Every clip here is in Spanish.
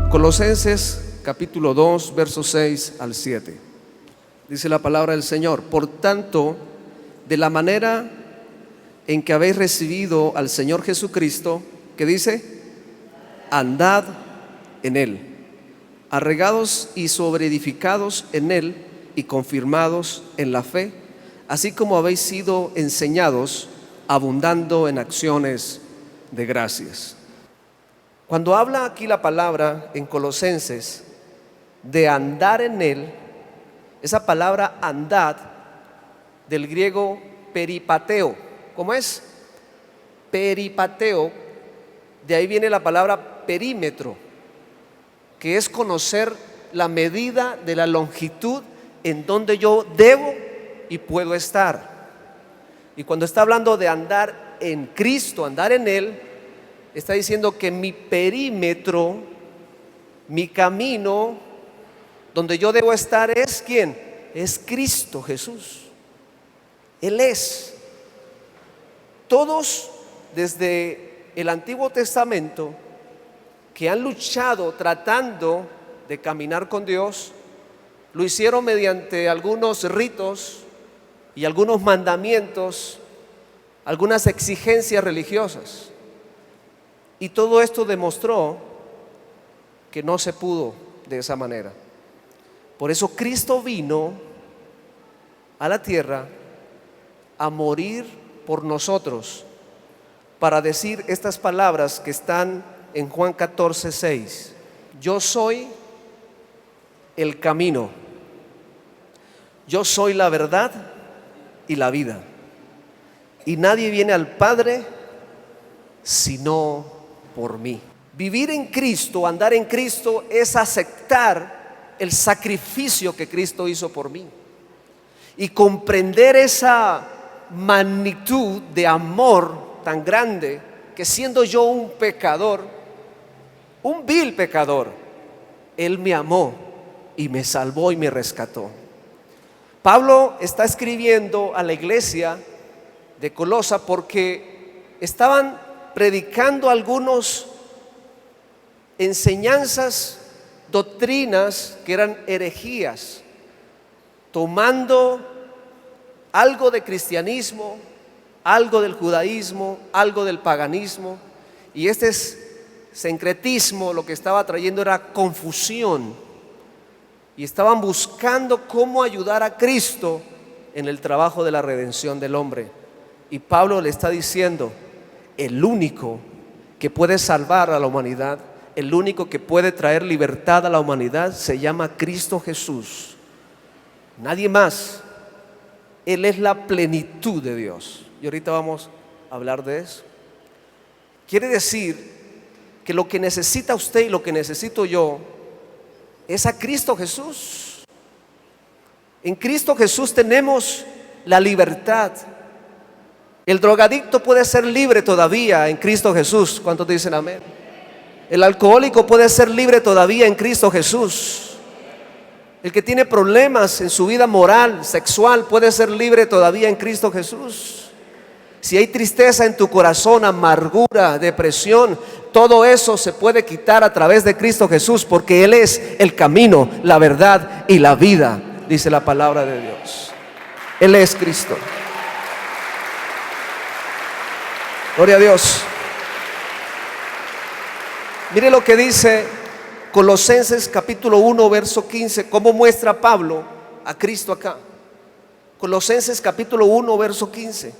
Colosenses capítulo 2, versos 6 al 7. Dice la palabra del Señor: por tanto, de la manera en que habéis recibido al Señor Jesucristo, que dice, andad en Él, arraigados y sobreedificados en Él y confirmados en la fe, así como habéis sido enseñados, abundando en acciones de gracias. Cuando habla aquí la palabra en Colosenses de andar en Él, esa palabra andad, del griego peripateo, ¿cómo es? Peripateo, de ahí viene la palabra perímetro, que es conocer la medida de la longitud en donde yo debo y puedo estar. Y cuando está hablando de andar en Cristo, andar en Él, está diciendo que mi perímetro, mi camino, donde yo debo estar es ¿quién? Es Cristo Jesús. Él es. Todos desde el Antiguo Testamento que han luchado tratando de caminar con Dios, lo hicieron mediante algunos ritos y algunos mandamientos, algunas exigencias religiosas. Y todo esto demostró que no se pudo de esa manera. Por eso Cristo vino a la tierra a morir por nosotros, para decir estas palabras que están en Juan 14, 6. Yo soy el camino, yo soy la verdad y la vida, y nadie viene al Padre sino por mí. Vivir en Cristo, andar en Cristo, es aceptar el sacrificio que Cristo hizo por mí y comprender esa magnitud de amor tan grande, que siendo yo un pecador, un vil pecador, Él me amó y me salvó y me rescató. Pablo está escribiendo a la iglesia de Colosa porque estaban predicando algunos enseñanzas, doctrinas que eran herejías, tomando algo de cristianismo, algo del judaísmo, algo del paganismo, y este sincretismo lo que estaba trayendo era confusión, y estaban buscando cómo ayudar a Cristo en el trabajo de la redención del hombre. Y Pablo le está diciendo: el único que puede salvar a la humanidad, el único que puede traer libertad a la humanidad, se llama Cristo Jesús. Nadie más. Él es la plenitud de Dios. Y ahorita vamos a hablar de eso. Quiere decir que lo que necesita usted y lo que necesito yo es a Cristo Jesús. En Cristo Jesús tenemos la libertad. El drogadicto puede ser libre todavía en Cristo Jesús. ¿Cuántos dicen amén? El alcohólico puede ser libre todavía en Cristo Jesús. El que tiene problemas en su vida moral, sexual, puede ser libre todavía en Cristo Jesús. Si hay tristeza en tu corazón, amargura, depresión, todo eso se puede quitar a través de Cristo Jesús, porque Él es el camino, la verdad y la vida, dice la palabra de Dios. Él es Cristo. Gloria a Dios. Mire lo que dice Colosenses capítulo 1, verso 15. ¿Cómo muestra Pablo a Cristo acá? Colosenses capítulo 1, verso 15.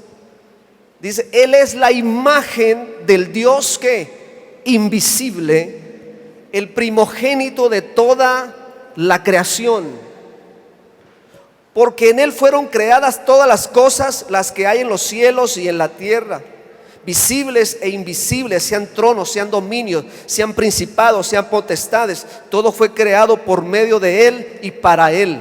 Dice: Él es la imagen del Dios que invisible, el primogénito de toda la creación, porque en Él fueron creadas todas las cosas, las que hay en los cielos y en la tierra, visibles e invisibles, sean tronos, sean dominios, sean principados, sean potestades. Todo fue creado por medio de Él y para Él.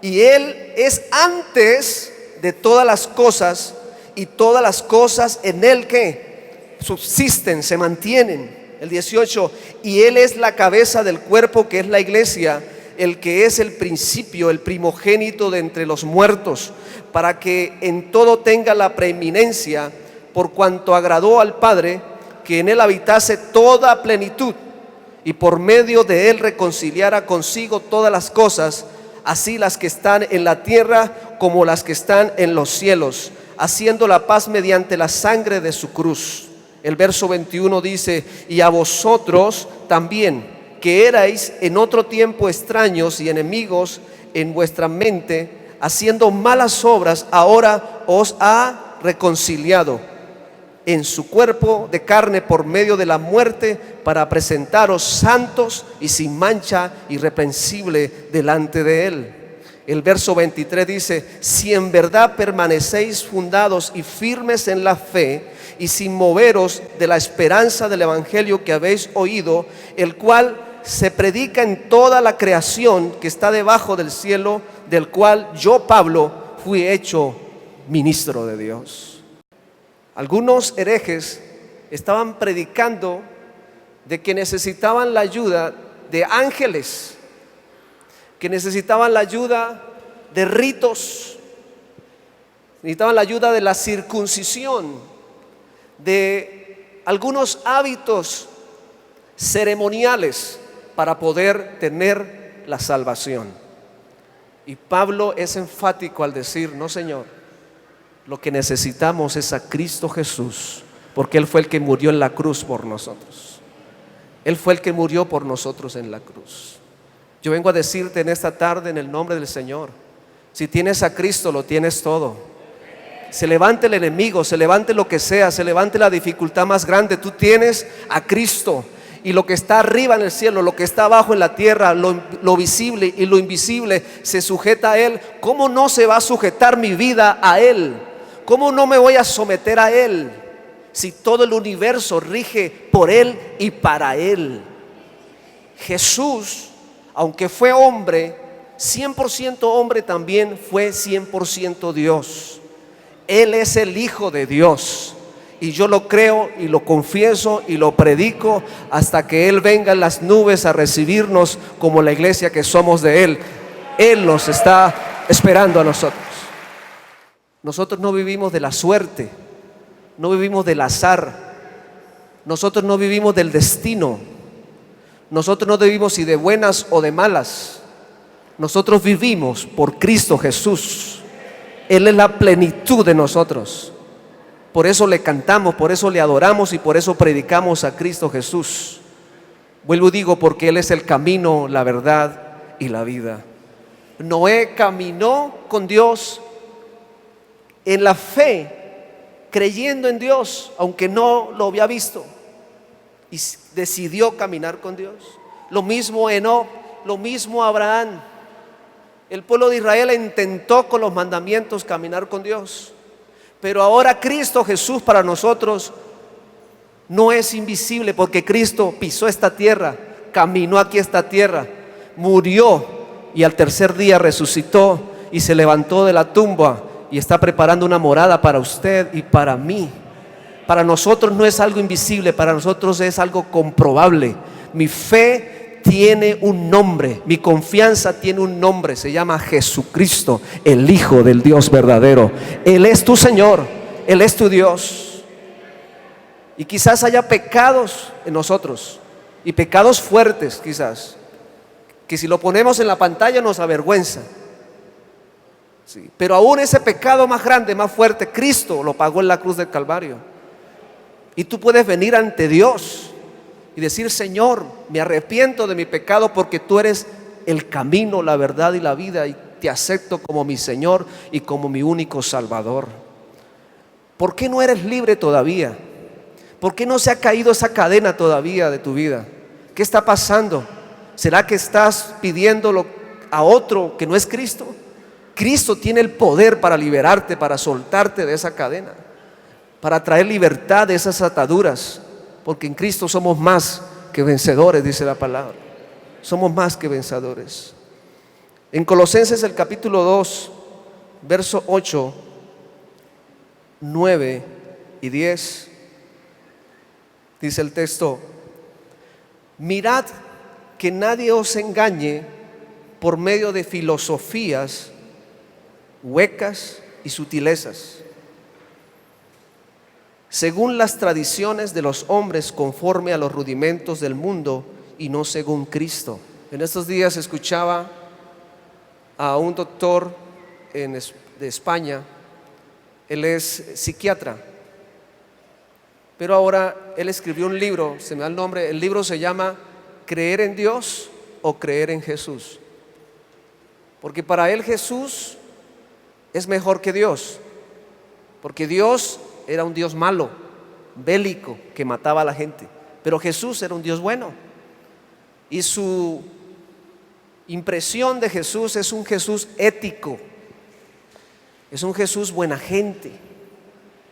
Y Él es antes de todas las cosas, y todas las cosas en Él que subsisten, se mantienen. El 18: y Él es la cabeza del cuerpo, que es la iglesia, el que es el principio, el primogénito de entre los muertos, para que en todo tenga la preeminencia, por cuanto agradó al Padre que en Él habitase toda plenitud, y por medio de él reconciliara consigo todas las cosas, así las que están en la tierra como las que están en los cielos, haciendo la paz mediante la sangre de su cruz. El verso 21 dice: y a vosotros también, que erais en otro tiempo extraños y enemigos en vuestra mente, haciendo malas obras, ahora os ha reconciliado en su cuerpo de carne por medio de la muerte, para presentaros santos y sin mancha, irreprensible delante de él. El verso 23 dice: si en verdad permanecéis fundados y firmes en la fe, y sin moveros de la esperanza del evangelio que habéis oído, el cual se predica en toda la creación que está debajo del cielo, del cual yo, Pablo, fui hecho ministro de Dios. Algunos herejes estaban predicando de que necesitaban la ayuda de ángeles, que necesitaban la ayuda de ritos, necesitaban la ayuda de la circuncisión, de algunos hábitos ceremoniales para poder tener la salvación. Y Pablo es enfático al decir: no, Señor, lo que necesitamos es a Cristo Jesús, porque Él fue el que murió en la cruz por nosotros. Él fue el que murió por nosotros en la cruz. Yo vengo a decirte en esta tarde, en el nombre del Señor, si tienes a Cristo, lo tienes todo. Se levante el enemigo, se levante lo que sea, se levante la dificultad más grande, tú tienes a Cristo. Y lo que está arriba en el cielo, lo que está abajo en la tierra, lo visible y lo invisible, se sujeta a Él. ¿Cómo no se va a sujetar mi vida a Él? ¿Cómo no me voy a someter a Él si todo el universo rige por Él y para Él? Jesús, aunque fue hombre, 100% hombre, también fue 100% Dios. Él es el Hijo de Dios. Y yo lo creo y lo confieso y lo predico hasta que Él venga en las nubes a recibirnos como la iglesia que somos de Él. Él nos está esperando a nosotros. Nosotros no vivimos de la suerte, no vivimos del azar, nosotros no vivimos del destino, nosotros no vivimos si de buenas o de malas. Nosotros vivimos por Cristo Jesús. Él es la plenitud de nosotros. Por eso le cantamos, por eso le adoramos y por eso predicamos a Cristo Jesús. Vuelvo y digo, porque Él es el camino, la verdad y la vida. Noé caminó con Dios en la fe, creyendo en Dios, aunque no lo había visto, y decidió caminar con Dios. Lo mismo Enoc, lo mismo Abraham. El pueblo de Israel intentó con los mandamientos caminar con Dios. Pero ahora Cristo Jesús para nosotros no es invisible, porque Cristo pisó esta tierra, caminó aquí esta tierra, murió y al tercer día resucitó y se levantó de la tumba y está preparando una morada para usted y para mí. Para nosotros no es algo invisible, para nosotros es algo comprobable. Mi fe tiene un nombre, mi confianza tiene un nombre, se llama Jesucristo, el Hijo del Dios verdadero. Él es tu Señor, Él es tu Dios. Y quizás haya pecados en nosotros, y pecados fuertes quizás, que si lo ponemos en la pantalla nos avergüenza. Sí, pero aún ese pecado más grande, más fuerte, Cristo lo pagó en la cruz del Calvario. Y tú puedes venir ante Dios y decir: Señor, me arrepiento de mi pecado, porque tú eres el camino, la verdad y la vida, y te acepto como mi Señor y como mi único Salvador. ¿Por qué no eres libre todavía? ¿Por qué no se ha caído esa cadena todavía de tu vida? ¿Qué está pasando? ¿Será que estás pidiéndolo a otro que no es Cristo? Cristo tiene el poder para liberarte, para soltarte de esa cadena, para traer libertad de esas ataduras. Porque en Cristo somos más que vencedores, dice la palabra. Somos más que vencedores. En Colosenses el capítulo 2, verso 8, 9 y 10, dice el texto: mirad que nadie os engañe por medio de filosofías huecas y sutilezas, según las tradiciones de los hombres, conforme a los rudimentos del mundo, y no según Cristo. En estos días escuchaba a un doctor de España. Él es psiquiatra, pero ahora él escribió un libro, se me da el nombre, el libro se llama ¿Creer en Dios o creer en Jesús? Porque para él Jesús es mejor que Dios, porque Dios era un Dios malo, bélico, que mataba a la gente, pero Jesús era un Dios bueno. Y su impresión de Jesús es un Jesús ético, es un Jesús buena gente,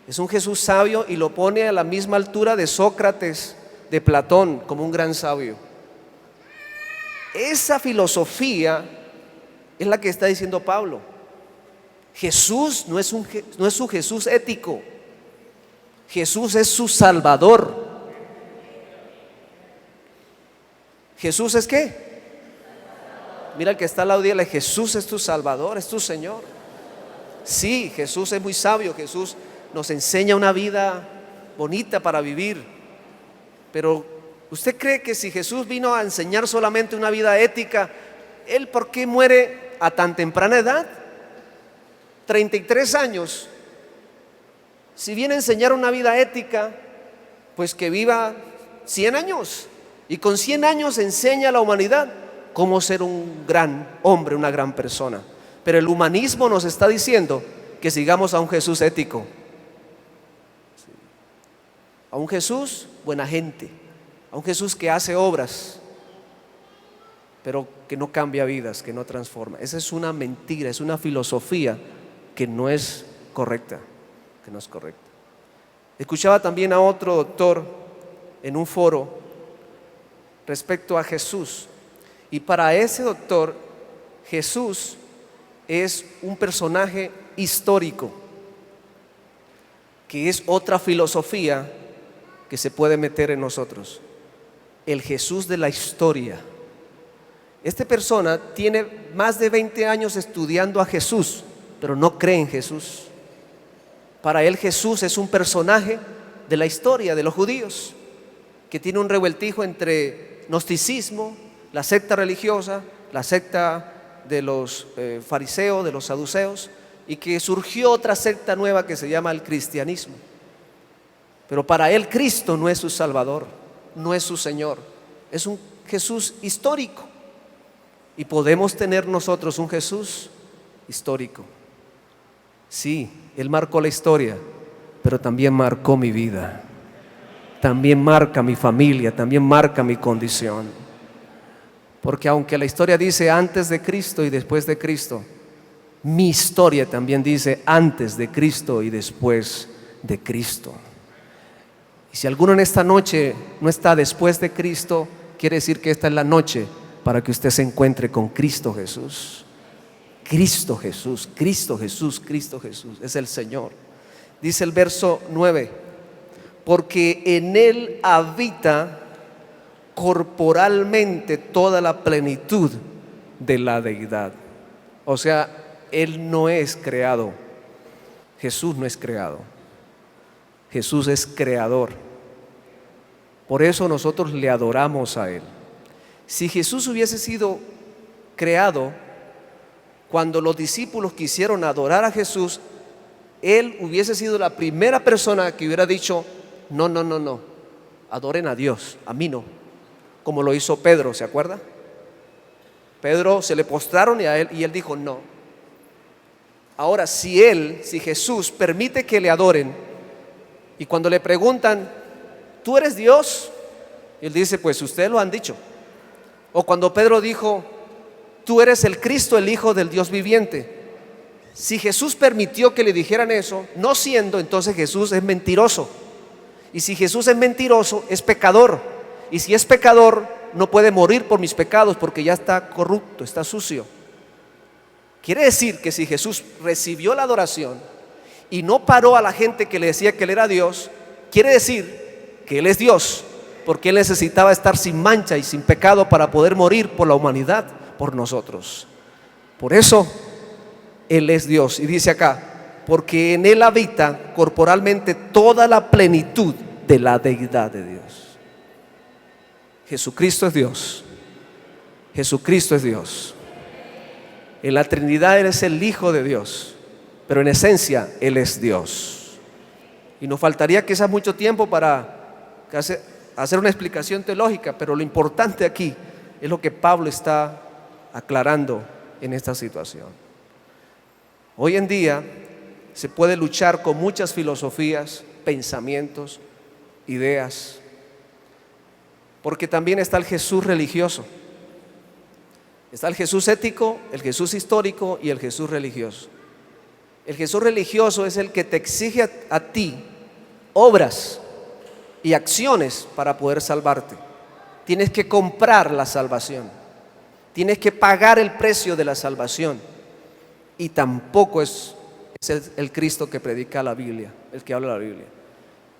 es un Jesús sabio, y lo pone a la misma altura de Sócrates, de Platón, como un gran sabio. Esa filosofía es la que está diciendo Pablo. Jesús no es su Jesús ético, Jesús es su Salvador. ¿Jesús es qué? Mira el que está al lado, dile: Jesús es tu Salvador, es tu Señor. Sí, Jesús es muy sabio, Jesús nos enseña una vida bonita para vivir. Pero ¿usted cree que si Jesús vino a enseñar solamente una vida ética, Él por qué muere a tan temprana edad? 33 años. Si viene a enseñar una vida ética, pues que viva 100 años. Y con 100 años enseña a la humanidad cómo ser un gran hombre, una gran persona. Pero el humanismo nos está diciendo que sigamos a un Jesús ético, a un Jesús buena gente, a un Jesús que hace obras, pero que no cambia vidas, que no transforma. Esa es una mentira, es una filosofía que no es correcta, que no es correcta. Escuchaba también a otro doctor en un foro respecto a Jesús, y para ese doctor Jesús es un personaje histórico, que es otra filosofía que se puede meter en nosotros, el Jesús de la historia. Esta persona tiene más de 20 años estudiando a Jesús, pero no cree en Jesús. Para él Jesús es un personaje de la historia de los judíos, que tiene un revueltijo entre gnosticismo, la secta religiosa, la secta de los fariseos, de los saduceos, y que surgió otra secta nueva que se llama el cristianismo. Pero para él Cristo no es su Salvador, no es su Señor, es un Jesús histórico. Y podemos tener nosotros un Jesús histórico. Sí, Él marcó la historia, pero también marcó mi vida, también marca mi familia, también marca mi condición. Porque aunque la historia dice antes de Cristo y después de Cristo, mi historia también dice antes de Cristo y después de Cristo. Y si alguno en esta noche no está después de Cristo, quiere decir que esta es la noche para que usted se encuentre con Cristo Jesús. Cristo Jesús, Cristo Jesús, Cristo Jesús es el Señor. Dice el verso 9: porque en Él habita corporalmente toda la plenitud de la deidad. O sea, Él no es creado, Jesús no es creado, Jesús es creador. Por eso nosotros le adoramos a Él. Si Jesús hubiese sido creado, cuando los discípulos quisieron adorar a Jesús, Él hubiese sido la primera persona que hubiera dicho: no, no, no, no, adoren a Dios, a mí no. Como lo hizo Pedro, ¿se acuerda? Pedro se le postraron y él dijo no. Ahora, si Jesús permite que le adoren, y cuando le preguntan: ¿tú eres Dios? Él dice: pues ustedes lo han dicho. O cuando Pedro dijo: tú eres el Cristo, el Hijo del Dios viviente. Si Jesús permitió que le dijeran eso, no siendo, entonces Jesús es mentiroso. Y si Jesús es mentiroso, es pecador. Y si es pecador, no puede morir por mis pecados, porque ya está corrupto, está sucio. Quiere decir que si Jesús recibió la adoración y no paró a la gente que le decía que Él era Dios, quiere decir que Él es Dios, porque Él necesitaba estar sin mancha y sin pecado para poder morir por la humanidad, por nosotros. Por eso Él es Dios. Y dice acá: porque en Él habita corporalmente toda la plenitud de la deidad de Dios. Jesucristo es Dios. Jesucristo es Dios. En la Trinidad Él es el Hijo de Dios, pero en esencia Él es Dios. Y nos faltaría quizás mucho tiempo para hacer una explicación teológica, pero lo importante aquí es lo que Pablo está aclarando en esta situación. Hoy en día se puede luchar con muchas filosofías, pensamientos, ideas, porque también está el Jesús religioso. Está el Jesús ético, el Jesús histórico y el Jesús religioso. El Jesús religioso es el que te exige a ti obras y acciones para poder salvarte. Tienes que comprar la salvación. Tienes que pagar el precio de la salvación. Y tampoco es el Cristo que predica la Biblia, el que habla la Biblia.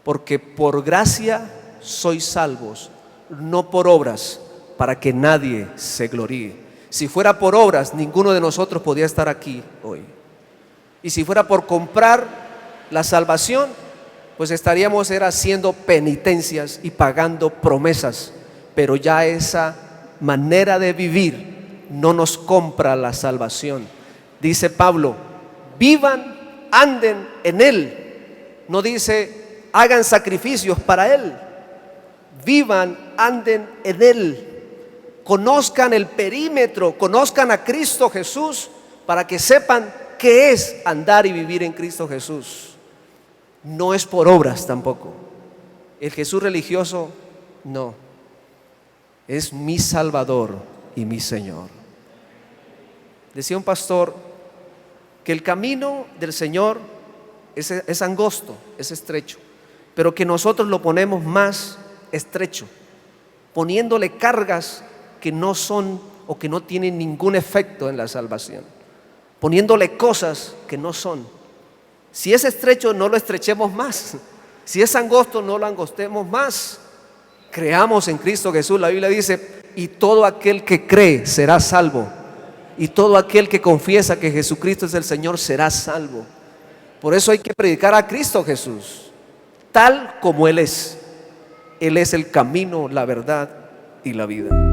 Porque por gracia sois salvos, no por obras, para que nadie se gloríe. Si fuera por obras, ninguno de nosotros podía estar aquí hoy. Y si fuera por comprar la salvación, pues estaríamos haciendo penitencias y pagando promesas. Pero ya esa manera de vivir no nos compra la salvación. Dice Pablo, vivan, anden en Él. No dice, hagan sacrificios para Él. Vivan, anden en Él. Conozcan el perímetro, conozcan a Cristo Jesús, para que sepan qué es andar y vivir en Cristo Jesús. No es por obras tampoco. El Jesús religioso, no. Es mi Salvador y mi Señor. Decía un pastor que el camino del Señor es angosto, es estrecho, pero que nosotros lo ponemos más estrecho, poniéndole cargas que no son o que no tienen ningún efecto en la salvación, poniéndole cosas que no son. Si es estrecho, no lo estrechemos más. Si es angosto, no lo angostemos más. Creamos en Cristo Jesús. La Biblia dice, y todo aquel que cree será salvo, y todo aquel que confiesa que Jesucristo es el Señor será salvo. Por eso hay que predicar a Cristo Jesús tal como Él es. Él es el camino, la verdad y la vida.